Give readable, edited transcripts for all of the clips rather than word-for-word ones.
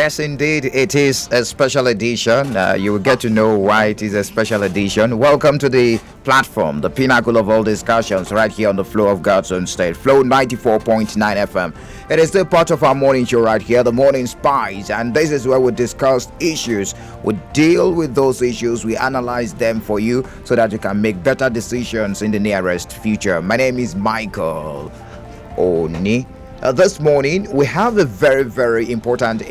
Yes, indeed, it is a special edition. You will get to know why it is a special edition. Welcome to the platform, the pinnacle of all discussions, right here on the Flow of God's Own State, Flow 94.9 FM. It is still part of our morning show right here, the Morning Spice, and this is where we discuss issues. We deal with those issues, we analyze them for you so that you can make better decisions in the nearest future. My name is Michael Oni. This morning, we have a very, very important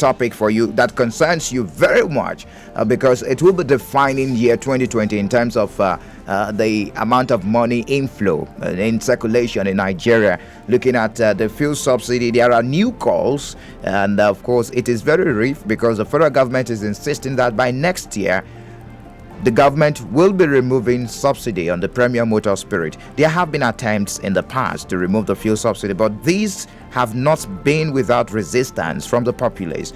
topic for you that concerns you very much because it will be defining year 2020 in terms of the amount of money inflow in circulation in Nigeria. Looking at the fuel subsidy, there are new calls, and of course, it is very brief because the federal government is insisting that by next year, the government will be removing subsidy on the premium motor spirit. There have been attempts in the past to remove the fuel subsidy, but these have not been without resistance from the populace.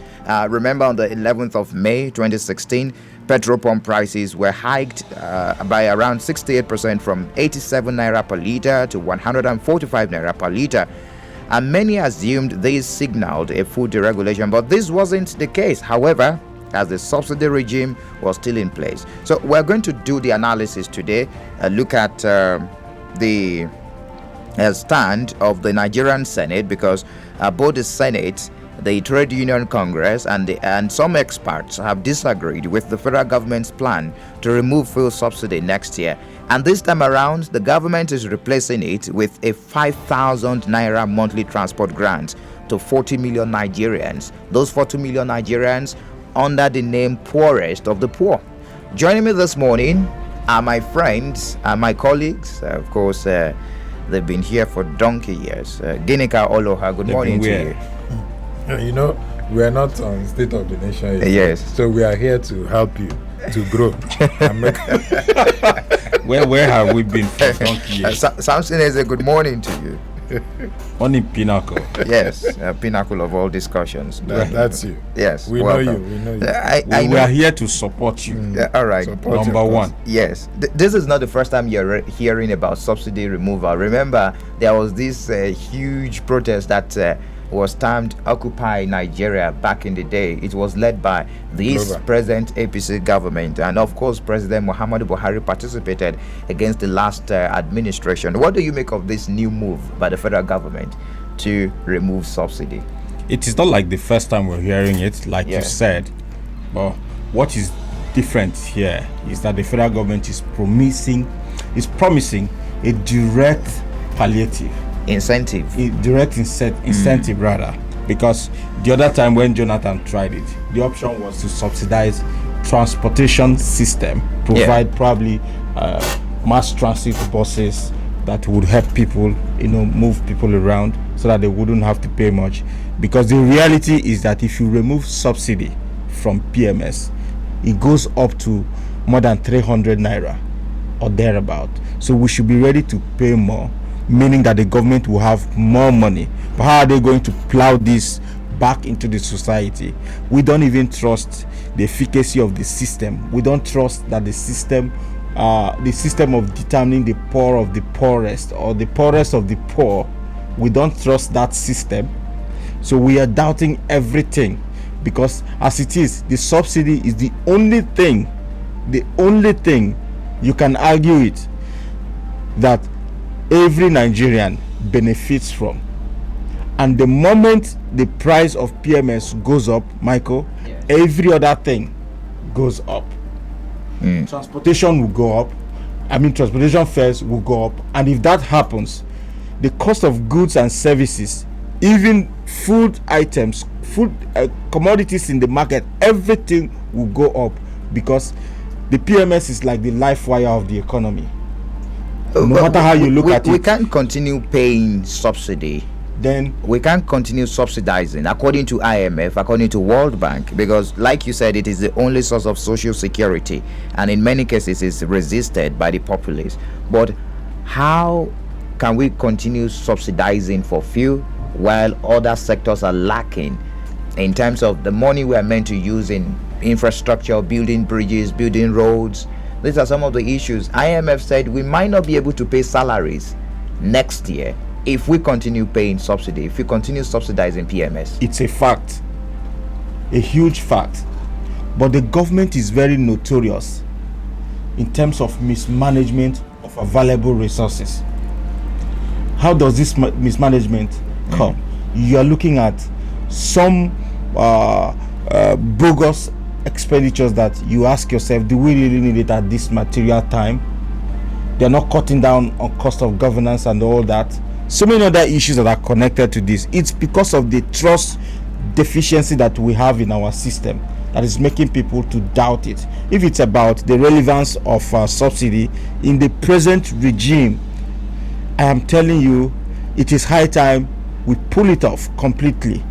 Remember, on the 11th of May 2016, petrol pump prices were hiked by around 68% from 87 naira per litre to 145 naira per litre. And many assumed this signaled a full deregulation, but this wasn't the case. However, as the subsidy regime was still in place. So we're going to do the analysis today, look at the stand of the Nigerian Senate, because both the Senate, the Trade Union Congress, and some experts have disagreed with the federal government's plan to remove fuel subsidy next year. And this time around, the government is replacing it with a 5,000 naira monthly transport grant to 40 million Nigerians. Those 40 million Nigerians under the name poorest of the poor. Joining me this morning are my friends and my colleagues. Of course, they've been here for donkey years. Ginika Oloha, good morning to you. You know, we are not on State of the Nation yet. Yes. So we are here to help you to grow. And make where have we been for donkey years? Samson is a good morning to you. Only pinnacle. Yes, pinnacle of all discussions. That's you. Yes, we welcome. know you. We know you. We are here to support you. All right. Support Number one. Yes, this is not the first time you're hearing about subsidy removal. Remember, there was this huge protest that was termed Occupy Nigeria back in the day. It was led by the present APC government, and of course President Muhammadu Buhari participated against the last administration. What do you make of this new move by the federal government to remove subsidy? It is not like the first time we're hearing it, like you said, but what is different here is that the federal government is promising a direct palliative incentive rather, because the other time when Jonathan tried it, the option was to subsidize transportation system, provide probably mass transit buses that would help people, move people around so that they wouldn't have to pay much. Because the reality is that if you remove subsidy from PMS, it goes up to more than 300 naira or thereabout. So we should be ready to pay more, meaning that the government will have more money. But how are they going to plow this back into the society? We don't even trust the efficacy of the system. We don't trust that the system of determining the poor of the poorest or the poorest of the poor, we don't trust that system. So we are doubting everything, because as it is, the subsidy is the only thing you can argue it that every Nigerian benefits from. And the moment the price of PMS goes up, Michael, every other thing goes up. Transportation will go up. Transportation fares will go up. And if that happens, the cost of goods and services, even food items, commodities in the market, everything will go up, because the PMS is like the life wire of the economy. No matter how you look at it, we can't continue paying subsidy. Then we can't continue subsidizing, according to IMF, according to World Bank, because, like you said, it is the only source of social security, and in many cases is resisted by the populace. But how can we continue subsidizing for fuel while other sectors are lacking in terms of the money we are meant to use in infrastructure, building bridges, building roads? These are some of the issues. IMF said we might not be able to pay salaries next year if we continue paying subsidy, if we continue subsidizing PMS. It's a fact. a huge fact. But the government is very notorious in terms of mismanagement of available resources. How does this mismanagement come? You are looking at some bogus expenditures that you ask yourself, do we really need it at this material time? They're not cutting down on cost of governance and all that. So many other issues that are connected to this. It's because of the trust deficiency that we have in our system that is making people to doubt it. If it's about the relevance of subsidy in the present regime, I am telling you, it is high time we pull it off completely.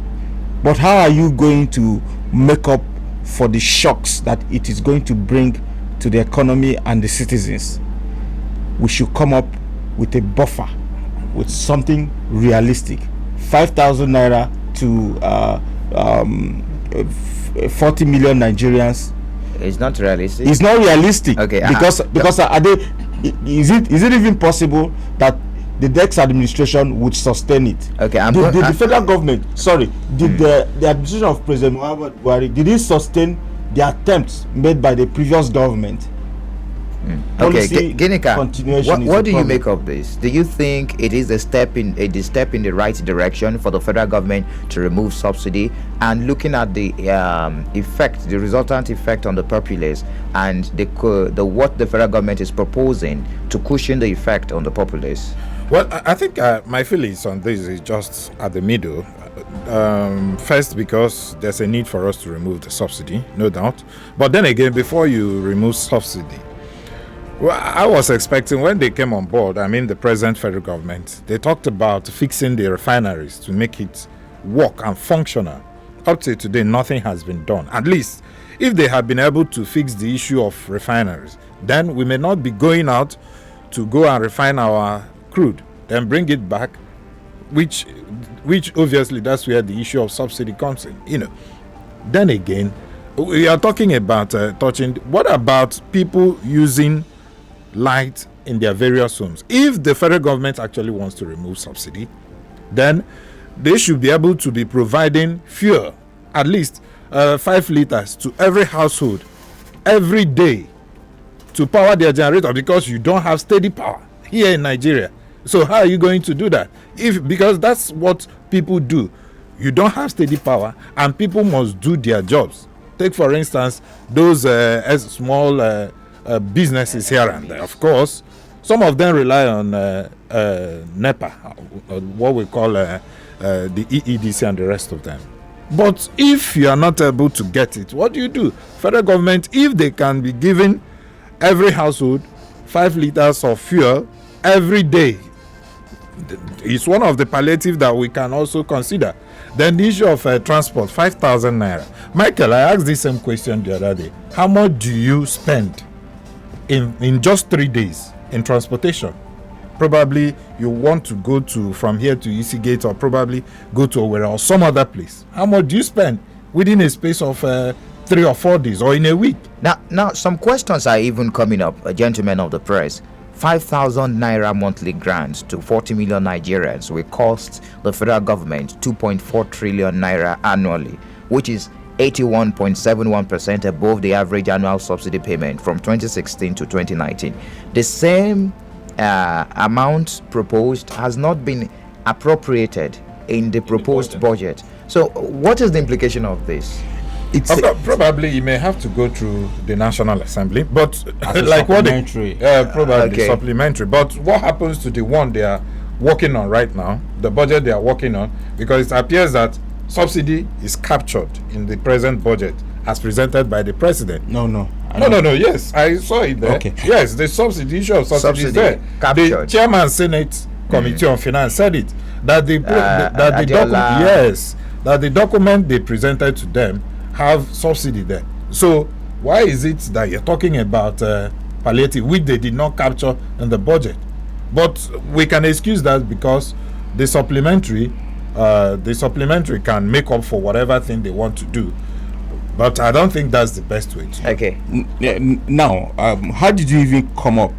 But how are you going to make up for the shocks that it is going to bring to the economy and the citizens? We should come up with a buffer, with something realistic. 5,000 naira to 40 million Nigerians. It's not realistic. It's not realistic. Okay. Because are they? Is it even possible that the Dex administration would sustain it? Okay. The federal government. Sorry. Did the administration of President Muhammad Buhari, did it sustain the attempts made by the previous government? Okay, Ginika, what do you problem. make of this? Do you think it is a step in the right direction for the federal government to remove subsidy, and looking at the effect, the resultant effect on the populace, and the what the federal government is proposing to cushion the effect on the populace? Well, I think my feelings on this is just at the middle. First, because there's a need for us to remove the subsidy, no doubt. But then again, before you remove subsidy, well, I was expecting when they came on board, I mean the present federal government, they talked about fixing the refineries to make it work and functional. Up to today, nothing has been done. At least, if they had been able to fix the issue of refineries, then we may not be going out to go and refine our crude, then bring it back, which obviously that's where the issue of subsidy comes in. Then again, we are talking about touching. What about people using light in their various homes? If the federal government actually wants to remove subsidy, then they should be able to be providing fuel, at least 5 liters to every household every day to power their generator, because you don't have steady power here in Nigeria. So how are you going to do that? Because that's what people do. You don't have steady power and people must do their jobs. Take for instance those small businesses here and there. Of course, some of them rely on NEPA, what we call the EEDC and the rest of them. But if you are not able to get it, what do? Federal government, if they can be giving every household 5 liters of fuel every day, it's one of the palliatives that we can also consider. Then the issue of transport, 5,000 naira. Michael, I asked this same question the other day. How much do you spend in just 3 days in transportation? Probably you want to go from here to Eastgate, or probably go to Owerri or some other place. How much do you spend within a space of 3 or 4 days or in a week? Now some questions are even coming up, gentlemen of the press. 5,000 naira monthly grants to 40 million Nigerians will cost the federal government 2.4 trillion naira annually, which is 81.71% above the average annual subsidy payment from 2016 to 2019. The same amount proposed has not been appropriated in the proposed budget. So what is the implication of this? Probably you may have to go through the National Assembly, but like supplementary. Probably supplementary. But what happens to the one they are working on right now, the budget they are working on? Because it appears that subsidy is captured in the present budget as presented by the president. No. Yes, I saw it there. Okay. Yes, the issue of subsidy is there. Captured. The chairman Senate Committee on Finance said it, that the document they presented to them have subsidy there. So why is it that you're talking about palliative, which they did not capture in the budget? But we can excuse that because the supplementary can make up for whatever thing they want to do. But I don't think that's the best way to. Okay. Now, how did you even come up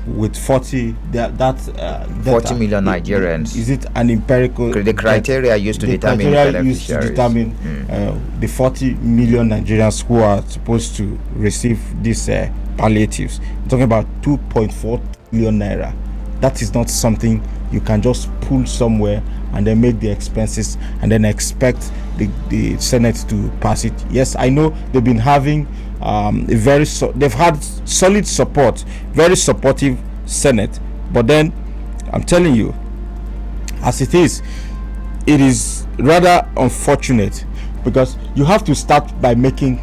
with 40 40 million Nigerians? Is it an empirical? The criteria used to determine the 40 million Nigerians who are supposed to receive these palliatives. I'm talking about 2.4 billion naira. That is not something you can just pull somewhere and then make the expenses and then expect the Senate to pass it. Yes, I know they've been having they've had solid support, very supportive Senate, but then I'm telling you, as it is rather unfortunate, because you have to start by making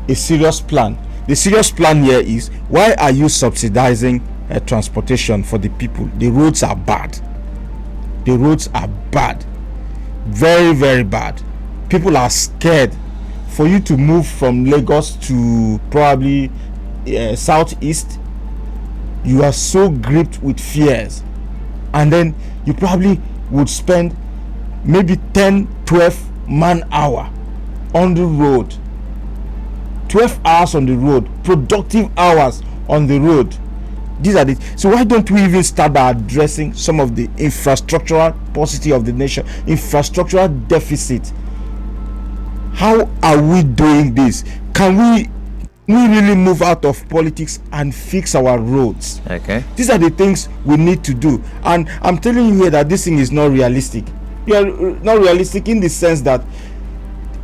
a serious plan. The serious plan here is, why are you subsidizing transportation for the people? The roads are bad. The roads are bad, very, very bad. People are scared. For you to move from Lagos to probably southeast, you are so gripped with fears, and then you probably would spend maybe 10-12 man-hour on the road, 12 hours on the road, productive hours on the road. These are the, so why don't we even start by addressing some of the infrastructural paucity of the nation, infrastructural deficit? How are we doing this? Can we really move out of politics and fix our roads? Okay. These are the things we need to do. And I'm telling you here that this thing is not realistic. You are not realistic in the sense that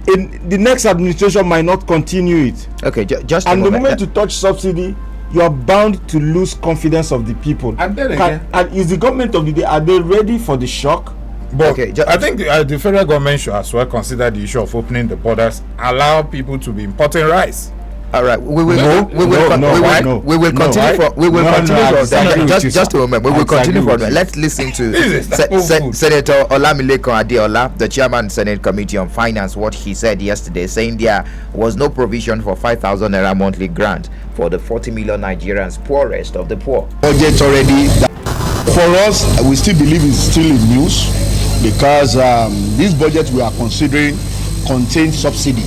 in the next administration might not continue it. Okay, just and the moment you touch subsidy, you are bound to lose confidence of the people. And then again, and is the government of the day, are they ready for the shock? But okay, I think the federal government should as well consider the issue of opening the borders, allow people to be importing rice. All right, we will continue just a moment. We will continue for let's listen to Senator Olamilekan Adeola, the chairman Senate Committee on Finance, what he said yesterday, saying there was no provision for 5,000 naira monthly grant for the 40 million Nigerians, poorest of the poor. Budget already. For us, we still believe it's still in news, because this budget we are considering contains subsidy.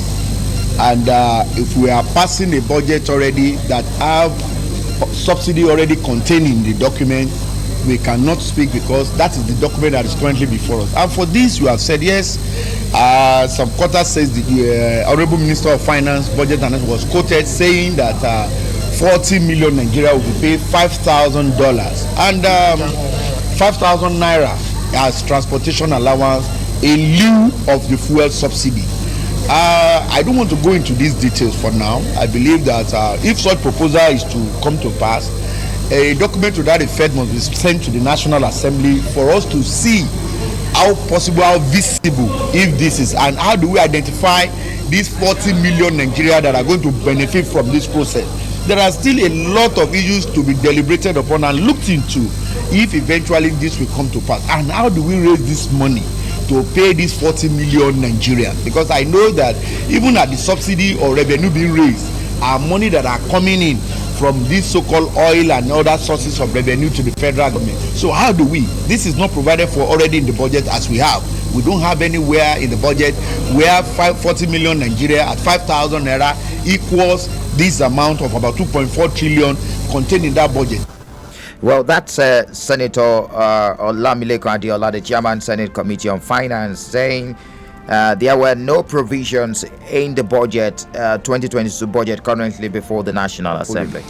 And if we are passing a budget already that have subsidy already contained in the document, we cannot speak, because that is the document that is currently before us. And for this, you have said yes. Some quarter says the Honorable Minister of Finance, Budget and was quoted saying that 40 million Nigeria will be paid $5,000 and 5,000 naira as transportation allowance in lieu of the fuel subsidy. I don't want to go into these details for now. I believe that if such proposal is to come to pass, a document to that effect must be sent to the National Assembly for us to see how possible, how visible, if this is, and how do we identify these 40 million Nigerians that are going to benefit from this process. There are still a lot of issues to be deliberated upon and looked into if eventually this will come to pass. And how do we raise this money to pay these 40 million Nigerians? Because I know that even at the subsidy or revenue being raised, are money that are coming in from this so-called oil and other sources of revenue to the federal government. So how do we? This is not provided for already in the budget as we have. We don't have anywhere in the budget where 40 million Nigeria at 5,000 naira equals this amount of about 2.4 trillion contained in that budget. Well, that's Senator Olamilekan Adeola, the chairman Senate Committee on Finance, saying there were no provisions in the budget, 2022 budget currently before the National Assembly.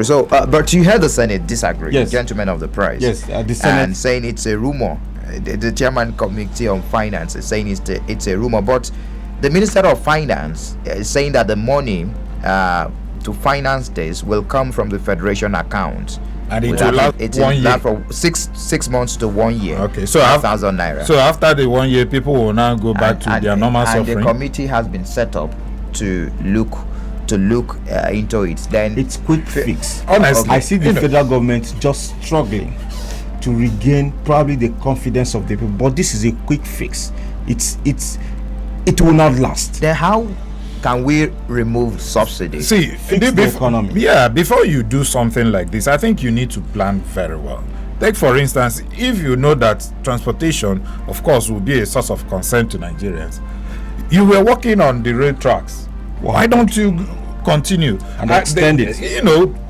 So, but you heard the Senate disagree, yes. Gentlemen of the press. Yes, the Senate. And saying it's a rumor. The chairman Committee on Finance is saying it's a rumor. But the Minister of Finance is saying that the money to finance this will come from the Federation account. And it will last 1 year. For six months to 1 year. Okay, so 5,000 naira. So after the 1 year, people will now go back to their normal suffering. And the committee has been set up to look into it. Then it's quick fix. Honestly, I see the federal government just struggling to regain probably the confidence of the people. But this is a quick fix. It will not last. Then how can we remove subsidy? See, the economy. Yeah, before you do something like this, I think you need to plan very well. Take for instance, if you know that transportation, of course, will be a source of concern to Nigerians, You were working on the rail tracks. Why don't you continue and extend it?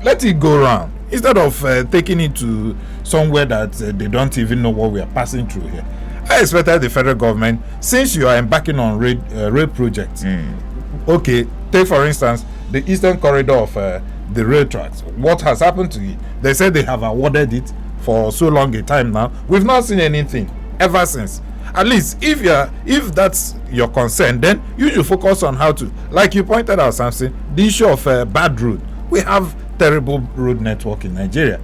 Let it go round instead of taking it to somewhere that they don't even know what we are passing through here. I expected the federal government, since you are embarking on rail projects. Okay, take for instance the eastern corridor of the rail tracks. What has happened to it? They said they have awarded it for so long a time now. We've not seen anything ever since. At least if that's your concern, then you should focus on how to, like you pointed out, Samson, the issue of bad road. We have terrible road network in Nigeria.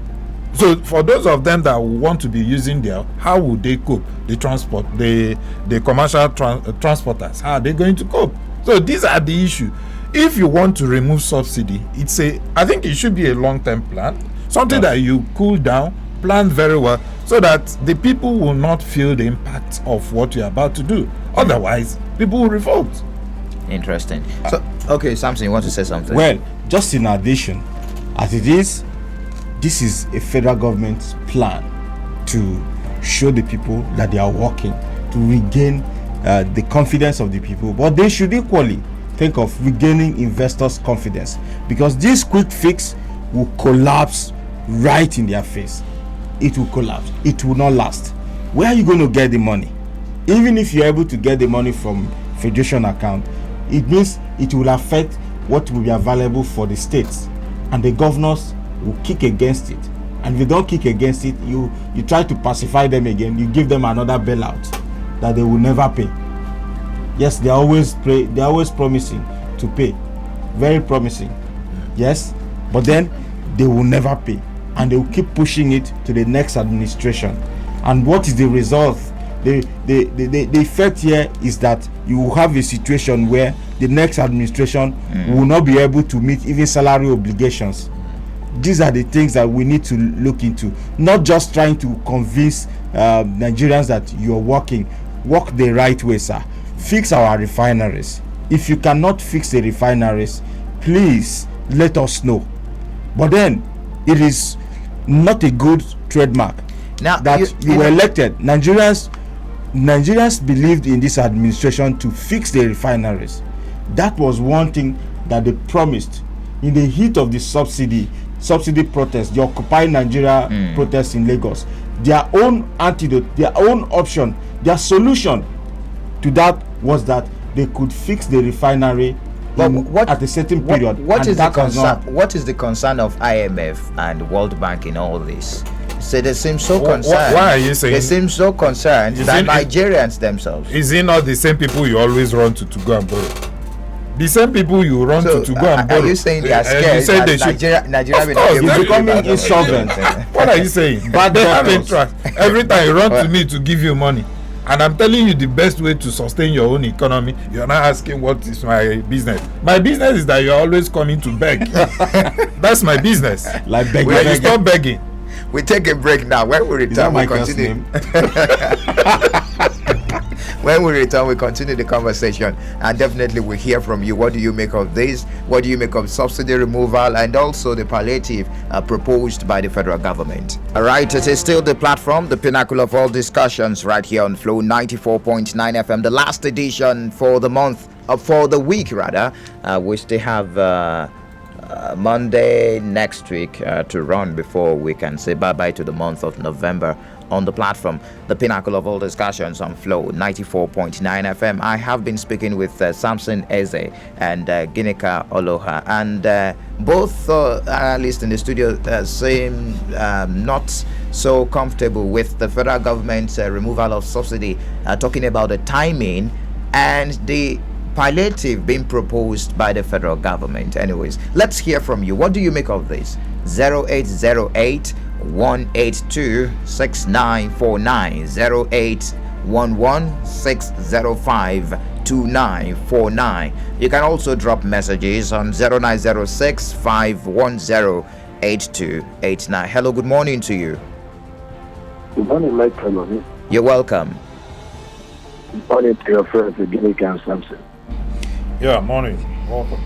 So for those of them that want to be using there, how would they cope? The transport, the commercial transporters, how are they going to cope? So these are the issue. If you want to remove subsidy, I think it should be a long-term plan, something that you cool down, plan very well, so that the people will not feel the impact of what you're about to do. Otherwise, people will revolt. Interesting. So, okay, Samson, you want to say something? Well, just in addition, as it is, this is a federal government's plan to show the people that they are working to regain the confidence of the people, but they should equally think of regaining investors' confidence, because this quick fix will collapse right in their face. It will collapse. It will not last. Where are you going to get the money? Even if you're able to get the money from federation account, it means it will affect what will be available for the states, and the governors will kick against it. And if you don't kick against it, you try to pacify them again, you give them another bailout that they will never pay. Yes, they're always promising to pay, very promising, yes, but then they will never pay, and they will keep pushing it to the next administration. And what is the result? The effect here is that you will have a situation where the next administration will not be able to meet even salary obligations. These are the things that we need to look into, not just trying to convince Nigerians that you're work the right way, sir. Fix our refineries. If you cannot fix the refineries, please let us know. But then it is not a good trademark now that you were elected. Nigerians believed in this administration to fix the refineries. That was one thing that they promised in the heat of the subsidy protest, the Occupy Nigeria protest in Lagos. Their own antidote, their own option, their solution to that was that they could fix the refinery at a certain period. What is the concern of IMF and World Bank in all this? So they seem so concerned. Why are you saying? They seem so concerned than Nigerians themselves. Is it not the same people you always run to go and borrow? The same people you run to go and borrow. Are you saying they are scared that Nigeria will not be becoming insolvent? What are you saying? But they have interest. Every time you run to me to give you money, and I'm telling you the best way to sustain your own economy, you're not asking what is my business. My business is that you're always coming to beg. That's my business. Like begging. When you stop begging. We take a break now. When we return, we continue. When we return, we continue the conversation, and definitely we hear from you. What do you make of this? What do you make of subsidy removal and also the palliative proposed by the federal government? All right, it is still the platform, the pinnacle of all discussions, right here on Flow 94.9 FM, the last edition for the month, for the week rather. We still have Monday next week to run before we can say bye-bye to the month of November on the platform, the pinnacle of all discussions on Flow 94.9 FM. I have been speaking with Samson Eze and Ginika Oloha, and both analysts in the studio seem not so comfortable with the federal government's removal of subsidy, talking about the timing and the palliative being proposed by the federal government. Anyways, let's hear from you. What do you make of this? 0808 182 6949 0811 605 2949. You can also drop messages on 0906 510 8289. Hello, good morning to you. Good morning, Mike Kaloni. You're welcome. Good morning to your friends, Ginika and Samson. Yeah, morning. Welcome.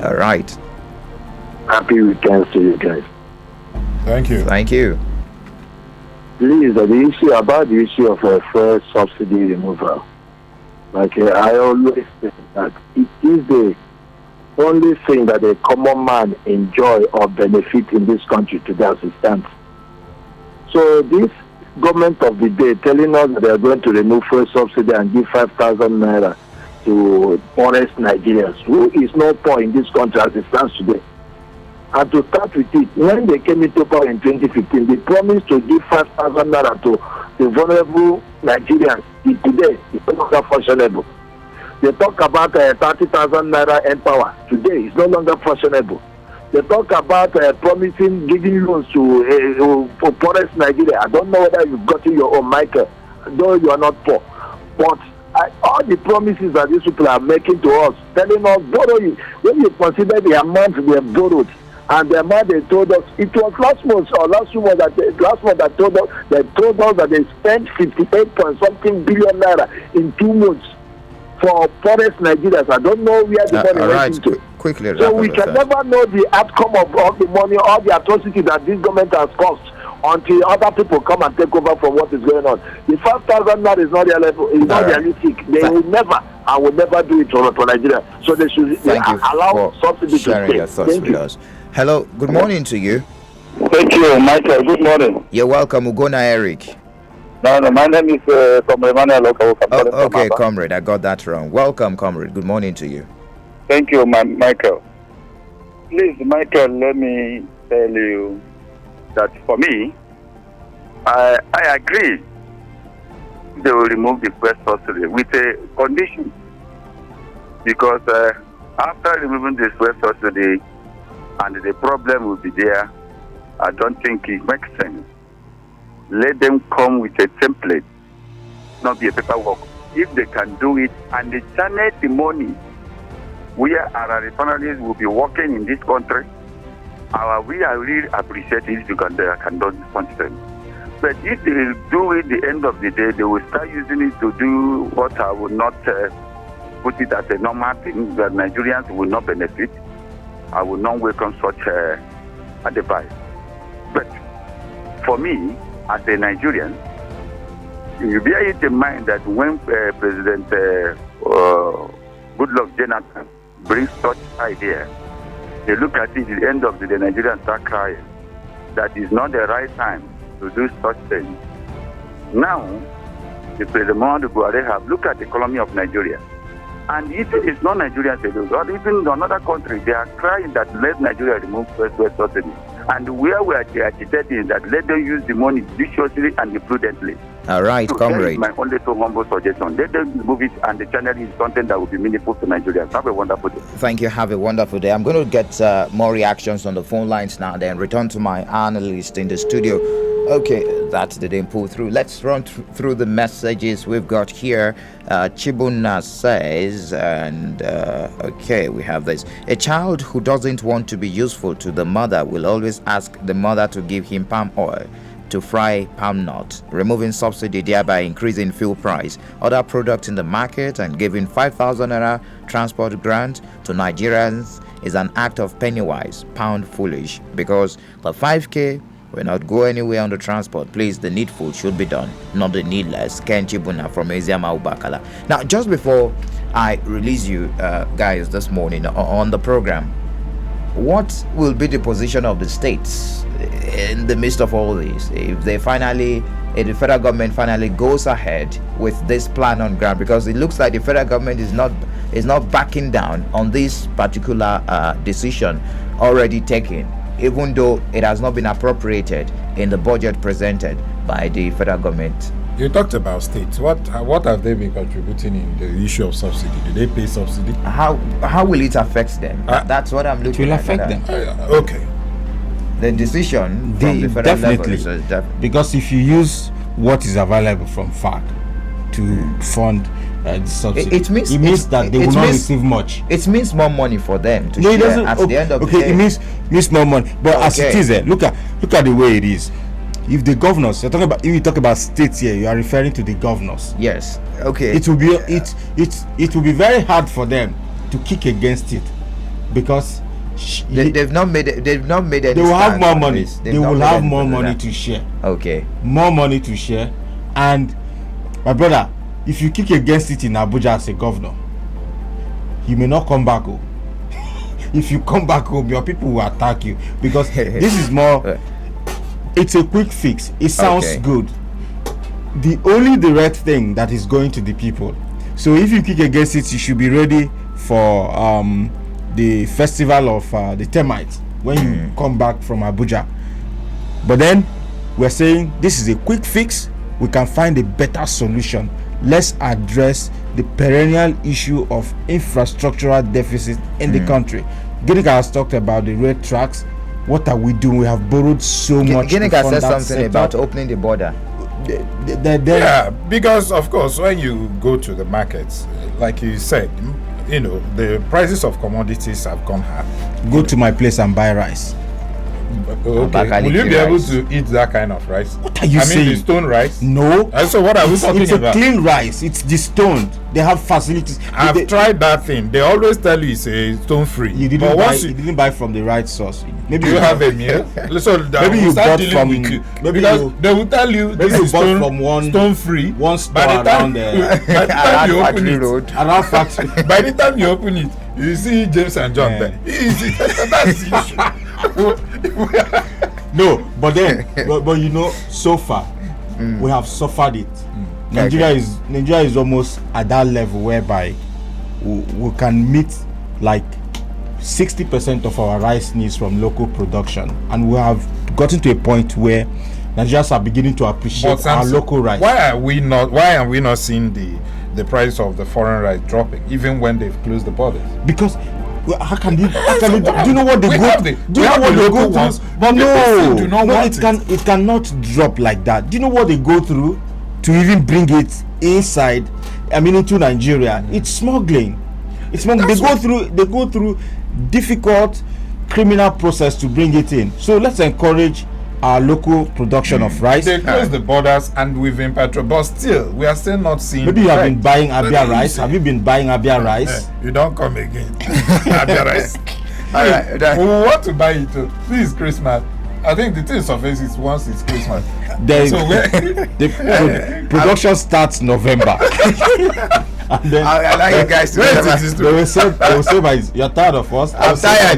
All right. Happy weekend to you guys. Thank you. Thank you. Please, the issue of fuel subsidy removal. Like I always say that it is the only thing that a common man enjoy or benefit in this country today as it stands. So this government of the day telling us that they are going to remove fuel subsidy and give 5,000 naira to poorest Nigerians, who is not poor in this country as it stands today. And to start with it, when they came into power in 2015, they promised to give 5,000 naira to the vulnerable Nigerians. Today, it's no longer fashionable. They talk about 30,000 naira empower. Today, it's no longer fashionable. They talk about promising giving loans to poorest Nigeria. I don't know whether you've gotten your own, Michael, though you are not poor. But all the promises that these people are making to us, telling us borrowing, when you consider the amount they have borrowed, and the amount they told us, it was last month that told us that they spent 58 point something billion naira in 2 months for poorest Nigerians. I don't know where the money went into. Quickly, so we can never know the outcome of all the money, all the atrocity that this government has caused until other people come and take over from what is going on. The 5,000 naira is not realistic. They will never and will never do it for Nigeria. So they should allow subsidy to sharing your thoughts with us. Hello, good morning to you. Thank you, Michael. Good morning. You're welcome, Ugona Eric. No, my name is Comrade Emmanuel Local. Okay, comrade, I got that wrong. Welcome, comrade. Good morning to you. Thank you, Michael. Please, Michael, let me tell you that for me, I agree they will remove the fuel subsidy with a condition. Because after removing the fuel subsidy, and the problem will be there, I don't think it makes sense. Let them come with a template, not be a paperwork. If they can do it and they channel the money where our refineries will be working in this country, we really appreciate it if you can do something. But if they do it at the end of the day, they will start using it to do what I would not put it as a normal thing that Nigerians will not benefit. I will not welcome such advice. But for me, as a Nigerian, you bear it in mind that when President Goodluck Jonathan brings such idea, they look at it at the end of the day, Nigerians start crying. That is not the right time to do such things. Now, the President Muhammadu Buhari have looked at the economy of Nigeria. And if it is not Nigerians alone, or even another country, they are crying that let Nigeria remove fuel subsidy. And where we are agitating that let them use the money judiciously and prudently. All right, so comrade. That is my only so humble suggestion. Let them remove it, and the channel is something that will be meaningful to Nigerians. Have a wonderful day. Thank you. Have a wonderful day. I'm going to get more reactions on the phone lines now, then return to my analyst in the studio. Okay, that didn't pull through. Let's run through the messages we've got here. Chibuna says, and okay, we have this. A child who doesn't want to be useful to the mother will always ask the mother to give him palm oil to fry palm nut, removing subsidy, thereby increasing fuel price, other products in the market, and giving 5,000 naira transport grant to Nigerians is an act of penny-wise, pound foolish, because the 5K will not go anywhere on the transport. Please, the needful should be done, not the needless. Ken Chibuna from Eziama Ubakala. Now, just before I release you guys this morning on the program, what will be the position of the states in the midst of all this if the federal government finally goes ahead with this plan on ground? Because it looks like the federal government is not backing down on this particular decision already taken, even though it has not been appropriated in the budget presented by the federal government. You talked about states. What have they been contributing in the issue of subsidy? Do they pay subsidy? How will it affect them? That's what I'm looking at. It will affect them. Okay. The decision from the federal definitely level is because if you use what is available from FAC to fund the subsidy, it means that they will not receive much. It means more money for them to share at the end of the day. It means more money. But as it is, look at the way it is. If the governors, if you talk about states here, you are referring to the governors. Yes. Okay. It will be it will be very hard for them to kick against it, because They've not made any. They will have more money. They will have more money to share. Okay. More money to share. And my brother, if you kick against it in Abuja as a governor, you may not come back home. If you come back home, your people will attack you, because this is more. It's a quick fix. It sounds good. The only direct thing that is going to the people. So if you kick against it, you should be ready for the festival of the termites when you come back from Abuja. But then we're saying this is a quick fix. We can find a better solution. Let's address the perennial issue of infrastructural deficit in the country. Ginika has talked about the rail tracks. What are we doing? We have borrowed so much. Ginika said something about opening the border. Yeah, because of course when you go to the markets, like you said, the prices of commodities have gone high. Go to my place and buy rice. Okay. Will you be able to eat that kind of rice? What are you saying? I mean the stone rice? No. And so what are we talking about? It's a clean rice. It's destoned. They have facilities. I've tried that thing. They always tell you it's a stone free. You didn't buy from the right source. Maybe you have a meal. So maybe you bought from because they will tell you this is stone free. One store around around factory. By the time you open it, you see James and John there. That's the issue. No, but then, but so far we have suffered it. Nigeria is almost at that level whereby we can meet like 60% of our rice needs from local production, and we have gotten to a point where Nigerians are beginning to appreciate our local rice. Why are we not seeing the price of the foreign rice dropping even when they've closed the borders? Because how can do you know what they go through? But no, it cannot drop like that. Do you know what they go through to even bring it inside? I mean, into Nigeria, it's smuggling. They go through difficult criminal process to bring it in. So let's encourage our local production of rice. They close the borders and we've been petrol, but still we are still not seeing. Maybe you have been buying Abia rice. Have you been buying Abia rice? You don't come again. Abia rice. All right, we want to buy it too. This is Christmas. I think the thing surface is once it's Christmas. The production starts November. And then I like you guys to they will say, you're tired of us. I'm tired.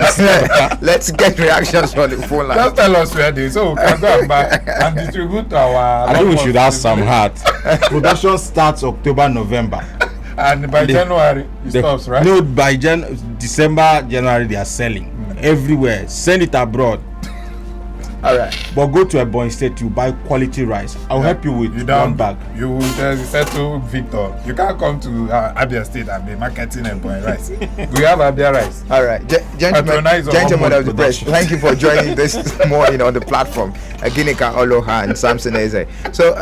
Let's get reactions on the phone line. Just tell us where they so we can go and buy and distribute to our. I think we should have some heart. Production starts October, November. And by January it stops, right? No, by December, January they are selling everywhere. Send it abroad. All right, but go to Ebonyi State to buy quality rice. I'll help you with one bag. You will settle Victor. You can't come to Abia State and be marketing Ebonyi rice. We have Abia rice. All right, gentlemen of the press, thank you for joining this morning on the platform. Ginika Oloha and Samson Eze. So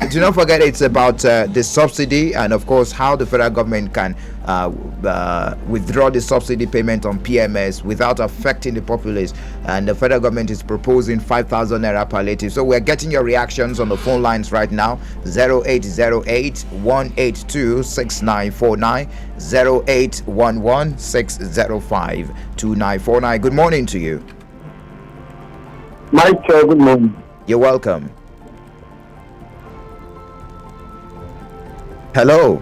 do not forget it's about the subsidy and of course how the federal government can withdraw the subsidy payment on PMS without affecting the populace, and the federal government is proposing 5,000 naira palliative. So we're getting your reactions on the phone lines right now. 0808 182 6949, 0811 605 2949. Good morning to you. Mike, good morning. You're welcome. Hello.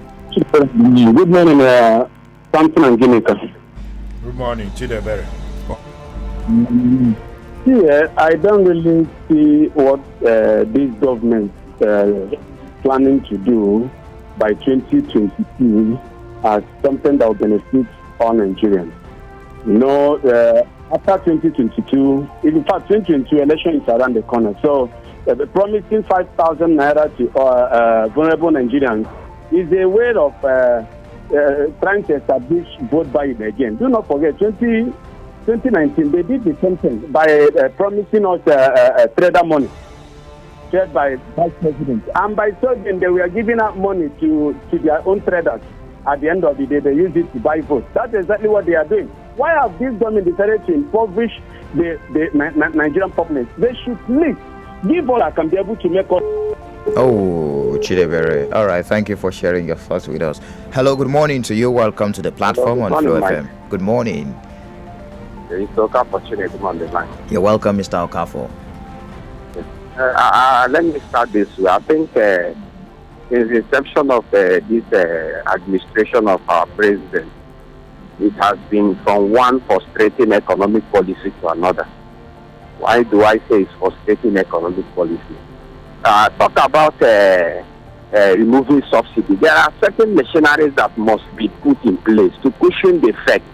Good morning, Samson and Ginika. Good morning, Chidebere. Yeah, I don't really see what this government planning to do by 2022 as something that will benefit all Nigerians. After 2022, in fact, 2022 election is around the corner. So, promising 5,000 naira to vulnerable Nigerians is a way of trying to establish vote buying again. Do not forget, 2019, they did the same thing by promising us trader money shared by Vice President. And by so then, they were giving out money to their own traders. At the end of the day, they use it to buy votes. That's exactly what they are doing. Why have this government decided to impoverish the Nigerian populace? They should please give all that can be able to make us. Oh, Chidebere. All right, thank you for sharing your thoughts with us. Hello, good morning to you. Welcome to the platform on Flow FM. Good morning. It's okay for Chineke on the line. You're welcome, Mr. Okafor. Let me start this way. I think in the inception of this administration of our president, it has been from one frustrating economic policy to another. Why do I say it's frustrating economic policy? Talk about removing subsidy. There are certain machineries that must be put in place to cushion the effect.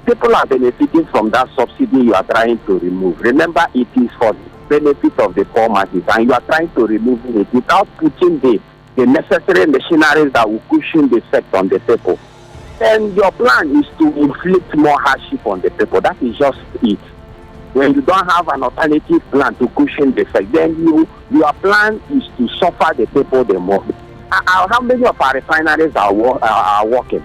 People are benefiting from that subsidy you are trying to remove. Remember, it is for the benefit of the poor masses, and you are trying to remove it without putting the necessary machineries that will cushion the effect on the people. Then your plan is to inflict more hardship on the people. That is just it. When you don't have an alternative plan to cushion the effect, then your plan is to suffer the people the more. How many of our refineries are working?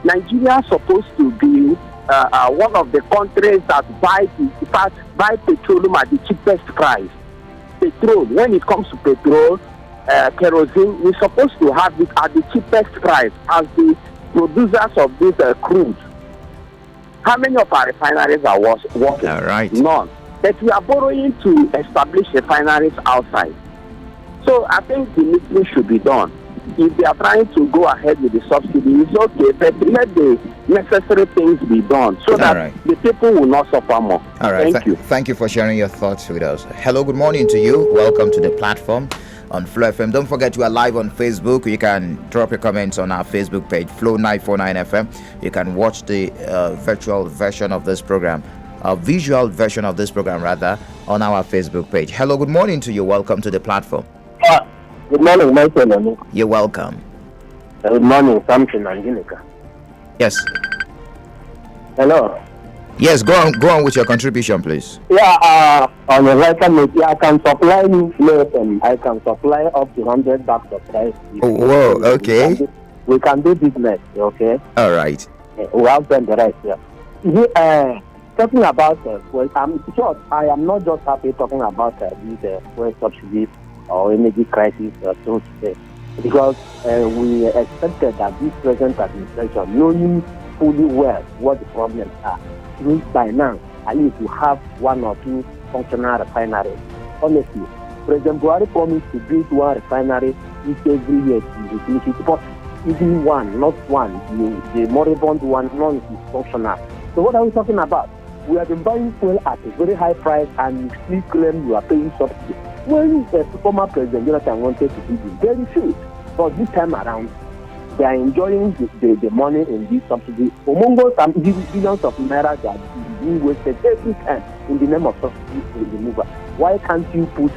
Nigeria is supposed to be one of the countries that buy petroleum at the cheapest price. Petrol, when it comes to petrol, kerosene, we're supposed to have it at the cheapest price as the producers of this crude. How many of our refineries are working? All right. None. But we are borrowing to establish refineries outside. So I think the meeting should be done. If they are trying to go ahead with the subsidy, it's okay, but let the necessary things be done so that the people will not suffer more. All right. Thank you. Thank you for sharing your thoughts with us. Hello, good morning to you. Welcome to the platform on Flow FM. Don't forget you are live on Facebook. You can drop your comments on our Facebook page, Flow 949 FM. You can watch the virtual version of this program, visual version of this program rather, on our Facebook page. Hello, good morning to you. Welcome to the platform. Good morning, Michael. You're welcome. Good morning, Samson and Ginika. Yes. Hello. Yes, go on with your contribution, please. Yeah, on the right media, I can supply you float and I can supply up to 100 bags of rice. Oh, whoa, okay. We can do business, okay? All right. We have done the right, yeah. Talking about, I'm sure I am not just happy talking about these fuel subsidies or energy crisis, so to say, because we expected that this present administration, knowing fully well what the problems are, means by now, at least you have one or two functional refineries. Honestly, President Buhari promised to build one refinery each every year to finish it, but even one, not one, the moribund one, none is functional. So what are we talking about? We have been buying fuel at a very high price and you still claim you are paying subsidy. When the former President Jonathan wanted to do this, very few. But this time around, they are enjoying the money in this subsidy. Among some billions of naira that is being wasted every time in the name of subsidy removal. Why can't you put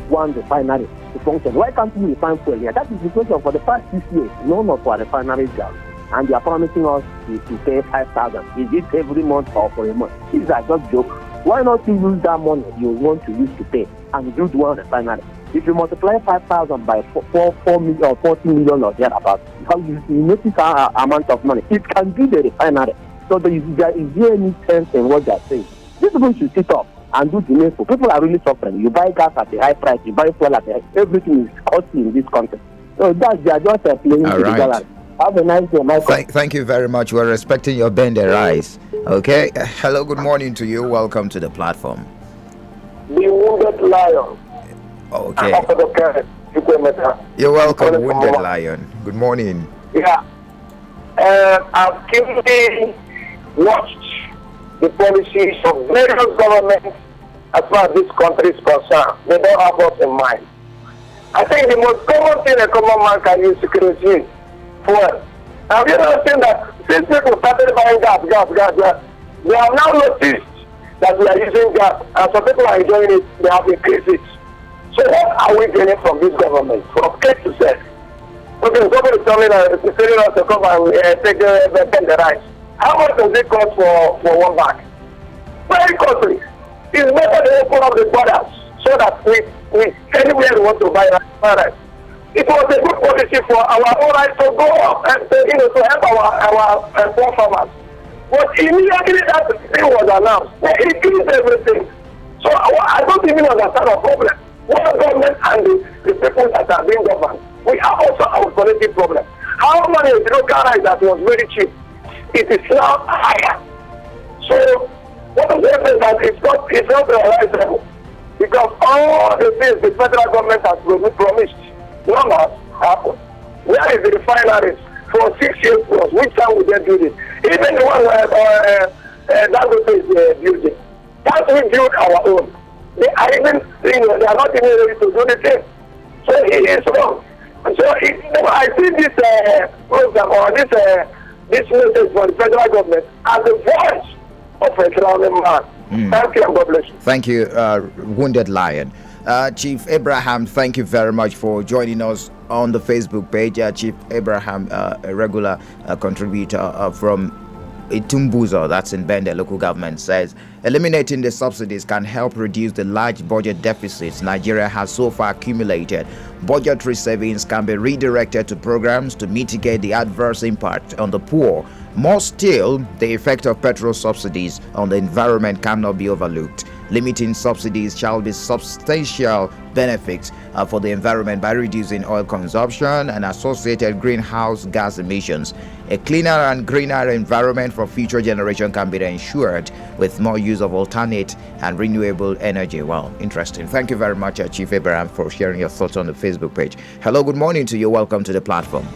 one refinery to function? Why can't you refine fuel here? That is the question for the past 6 years. None of our refineries down. And they are promising us to pay 5,000. Is it every month or for a month? These are just jokes. Why not you use that money you want to use to pay and build one refinery? If you multiply 5,000 by 4 million or 40 million or thereabouts, you notice our amount of money. It can be the refinery. So is there any sense in what they are saying? These people should sit up and do the needful. People are really suffering. You buy gas at a high price, you buy fuel at a high price. Everything is costly in this country. So they are just playing to the balance. Have a nice day, Michael. Thank you very much. We're respecting your bend and rise. Okay. Hello, good morning to you. Welcome to the platform. The wounded lion. Okay. You're welcome, wounded lion. Good morning. Yeah. I've keenly watched the policies of various governments as far as this country is concerned. They don't have us in mind. I think the most common thing a common man can use to create fuel. Have you not seen that since people started buying gas, they have now noticed that we are using gas and some people are enjoying it, they have increased it. So what are we getting from this government? From A to Z. Okay, somebody is telling us to come and take the rice. How much does it cost for one bag? Very costly. It's better to open up the borders so that we anywhere we want to buy rice. It was a good policy for our own right to go up and to help our poor farmers. But immediately that thing was announced, they increased everything. So I don't even understand the problem. What government and the people that are being governed, we are also our collective problem. How many local rice that was very cheap? It is now higher. So it's not realizable because all the things the federal government has promised, none has happened. Where is the refineries for 6 years plus? Which time will they build it? Even the one where Dangote is building. Can't we build our own? They are even, they are not even ready to do the thing. So it is wrong. So I see this program or this message for the federal government as the voice of a drowning man. Thank you and God bless you. Thank you, Wounded Lion. Chief Abraham, thank you very much for joining us on the Facebook page. Chief Abraham, a regular contributor from Itumbuzo, that's in Bende local government, says eliminating the subsidies can help reduce the large budget deficits Nigeria has so far accumulated. Budgetary savings can be redirected to programs to mitigate the adverse impact on the poor. More still, the effect of petrol subsidies on the environment cannot be overlooked. Limiting subsidies shall be substantial benefits for the environment by reducing oil consumption and associated greenhouse gas emissions. A cleaner and greener environment for future generation can be ensured with more use of alternate and renewable energy. Well, interesting. Thank you very much, Chief Abraham, for sharing your thoughts on the Facebook page. Hello, good morning to you. Welcome to the platform.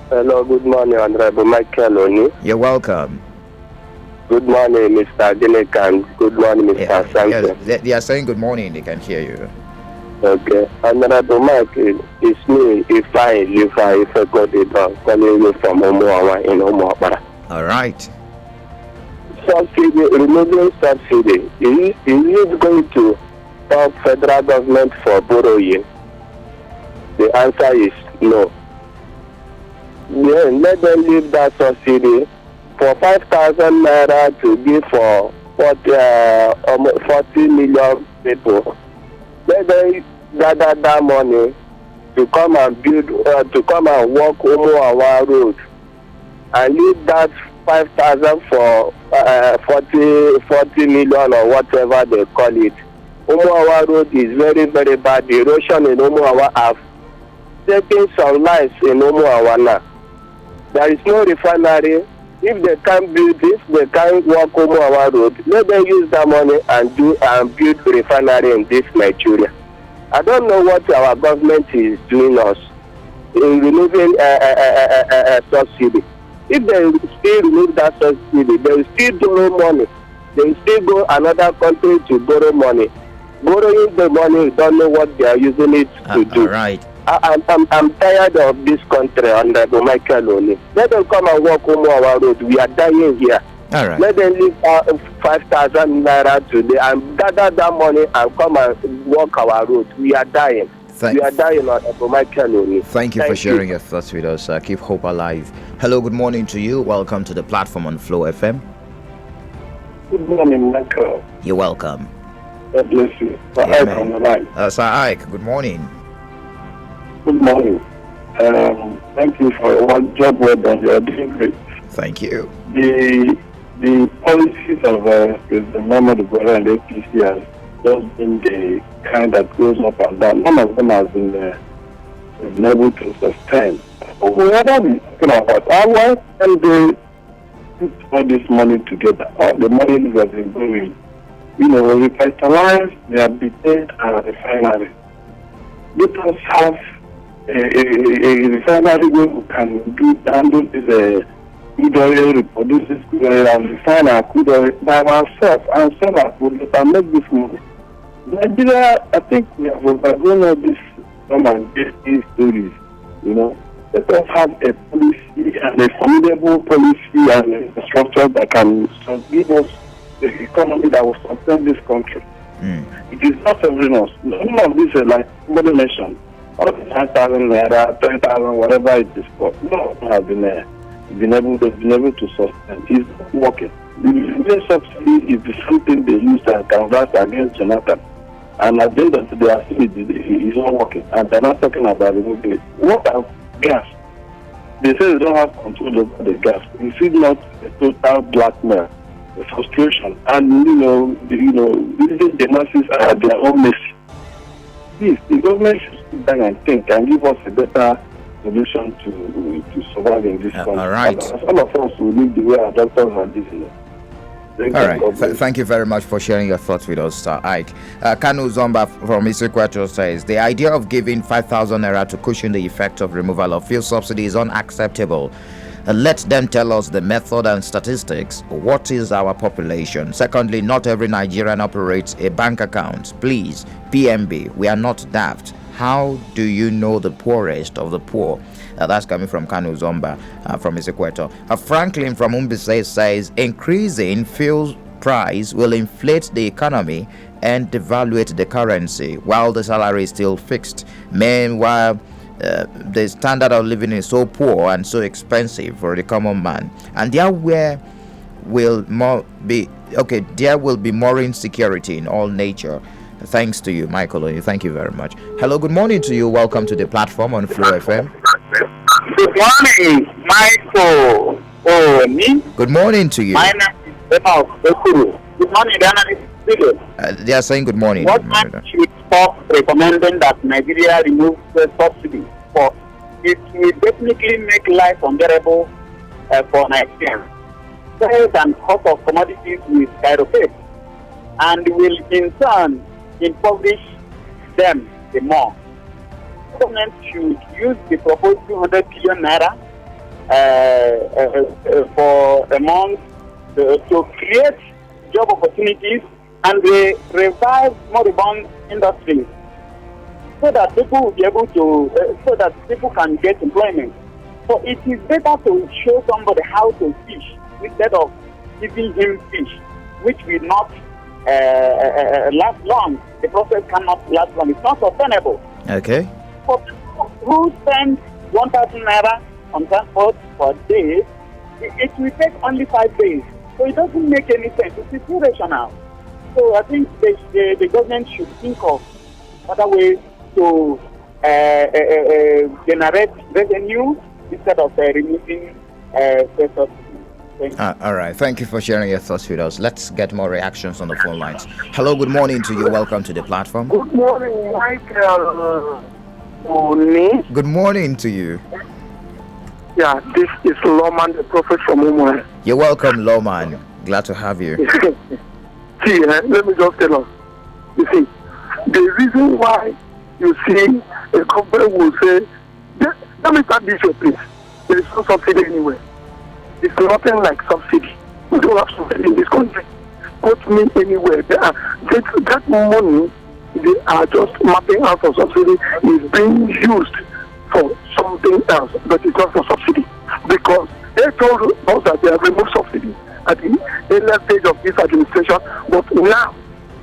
Hello, good morning, Honorable Michael Oni. You're welcome. Good morning, Mr. Denekan. Good morning, Mr. Sanchez. Yes, they are saying good morning. They can hear you. Okay. Honorable Mike, it's me, if I got it down, calling you from Omoawa in Omoawa. All right. Subsidy, removing subsidy, is it going to help federal government for borrowing? The answer is no. Then let them leave that subsidy for 5,000 naira to give for 40 million people. Let them gather that money to come and build, to come and walk Omoawa Road, and leave that 5,000 for 40 million or whatever they call it. Omoawa Road is very, very bad. The erosion in Omoawa have taken some lives in Omoawa now. There is no refinery. If they can't build this, they can't walk Omoawa Road. Let them use that money and build refinery in this Nigeria. I don't know what our government is doing us in removing subsidy. If they still remove that subsidy, they will still borrow money. They will still go another country to borrow money. Borrowing the money, you don't know what they are using it to do. All right. I'm tired of this country under Michael Oni. Let them come and walk Omoawa Road. We are dying here. All right. Let them leave 5,000 naira today and gather that money and come and walk our road. We are dying. We are dying under Michael Oni. Thank you for sharing your thoughts with us. Keep hope alive. Hello, good morning to you. Welcome to the platform on Flow FM. Good morning, Michael. You're welcome. God bless you. Yeah, on the line. Sir Ike, good morning. Good morning. Thank you for your job well done. You are doing great. Thank you. The policies of President Muhammadu Buhari and the APC has just been the kind that goes up and down. None of them has been able to sustain. We are not talking about why can they put all this money together? All the money that is going, revitalize the habitat and refinery. Let us have a refinery where we can handle this crude oil, reproduce this crude oil and refine our crude oil by ourselves and sell our product and make this money. Nigeria, I think we have overgrown all these some and these stories. Let us have a policy and a formidable policy and a structure that can give us the economy that will sustain this country. It is not favoring us. None of this is like somebody mentioned. All the 5,000 naira, 10,000, whatever it is for. None of them have been able to sustain. It's not working. The subsidy is the something they use and canvas against Jonathan. And at the end of the day, I think it's not working. And they're not talking about removing it. What about gas? They say they don't have control over the gas. Is it not a total blackmail? The frustration and leaving the masses at their own mercy. Please, the government should sit down and think and give us a better solution to survive in this country. All right. Some of us will live the way our doctors are living. Thank All you. right. God bless. Thank you very much for sharing your thoughts with us, Ike. Kanu Zomba from Isikwacho says the idea of giving 5,000 naira to cushion the effect of removal of fuel subsidy is unacceptable. Let them tell us the method and statistics. What is our population? Secondly, not every Nigerian operates a bank account. Please, PMB, we are not daft. How do you know the poorest of the poor? That's coming from Kanu Zomba from Isikweto. Franklin from Umbise says increasing fuel price will inflate the economy and devaluate the currency while the salary is still fixed. Meanwhile, the standard of living is so poor and so expensive for the common man, and there will be more insecurity in all nature. Thanks to you, Michael. Thank you very much. Hello, good morning to you. Welcome to the platform on Flow FM. Good morning, Michael. Oh, me? Good morning to you. My name is Emma Okuru. Good morning, Dana. They are saying good morning. What man should stop recommending that Nigeria remove the subsidy? For it will definitely make life unbearable for Nigerians. Price and cost of commodities will skyrocket and will in turn impoverish them the more. Government should use the proposed 200 billion naira for a month to create job opportunities and revive moribund industries so that people will be able to, so that people can get employment. So it is better to show somebody how to fish instead of giving him fish, which will not last long. The process cannot last long. It's not sustainable. Okay. For people who spend 1,000 naira on transport per day, it will take only 5 days. So it doesn't make any sense. It's irrational. So I think the government should think of other ways to generate revenue instead of removing subsidy. All right. Thank you for sharing your thoughts with us. Let's get more reactions on the phone lines. Hello, good morning to you. Welcome to the platform. Good morning, Michael. Oni. Good morning to you. Yeah, this is Loman, the prophet from Umwe. You're welcome, Loman. Glad to have you. See, let me just tell us. You see, the reason why you see a government will say, let me start this way, please. There is no subsidy anywhere. It's nothing like subsidy. We don't have subsidy in this country. Put me anywhere. That money they are just mapping out for subsidy is being used for something else, but it's not for subsidy. Because they told us that they have removed subsidy at the earlier stage of this administration, but now,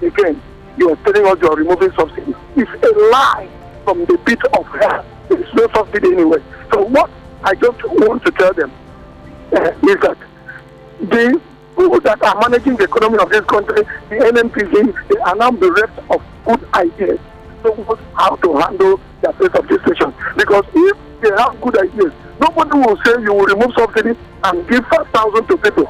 again, you are telling us you are removing subsidy. It's a lie from the pit of hell. There is no subsidy anywhere. So what I just want to tell them is that the people that are managing the economy of this country, the N5000, they are now bereft of good ideas towards how to handle the affairs of this nation. Because if they have good ideas, nobody will say you will remove subsidy and give 5,000 to people.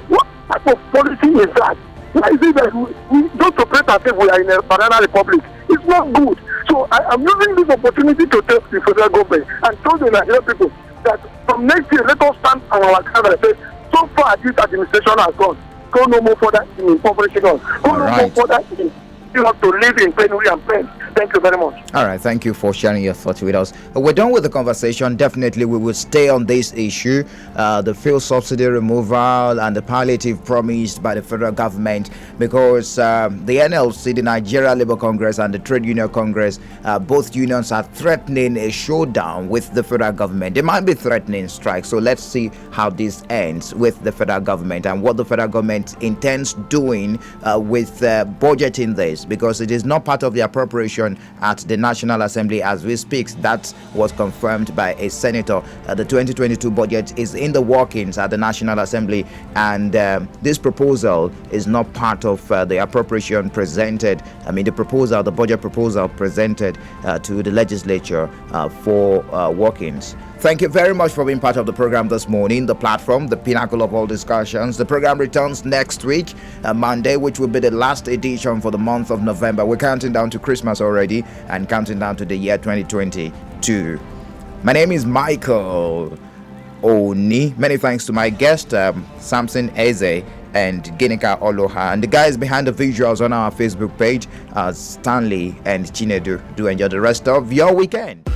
What type of policy is that? Why is it that we don't operate as if we are in a banana republic? It's not good. So I'm using this opportunity to tell the federal government and tell the Nigerian people that from next year, let us stand on our ground and say, so far this administration has gone, go no more further in impoverishing us. Go no more further in you have to live in penury and pain. Thank you very much. All right, thank you for sharing your thoughts with us. We're done with the conversation. Definitely, we will stay on this issue, the fuel subsidy removal and the palliative promised by the federal government, because the NLC, the Nigeria Labour Congress, and the Trade Union Congress, both unions are threatening a showdown with the federal government. They might be threatening strikes. So let's see how this ends with the federal government and what the federal government intends doing with budgeting this, because it is not part of the appropriation at the National Assembly as we speak. That was confirmed by a senator. The 2022 budget is in the workings at the National Assembly, and this proposal is not part of the appropriation presented. The budget proposal presented to the legislature for workings. Thank you very much for being part of the program this morning. The platform, the pinnacle of all discussions. The program returns next week, Monday, which will be the last edition for the month of November. We're counting down to Christmas already and counting down to the year 2022. My name is Michael Oni. Many thanks to my guest, Samson Eze, and Ginika Oloha. And the guys behind the visuals on our Facebook page are Stanley and Chinedu. Do enjoy the rest of your weekend.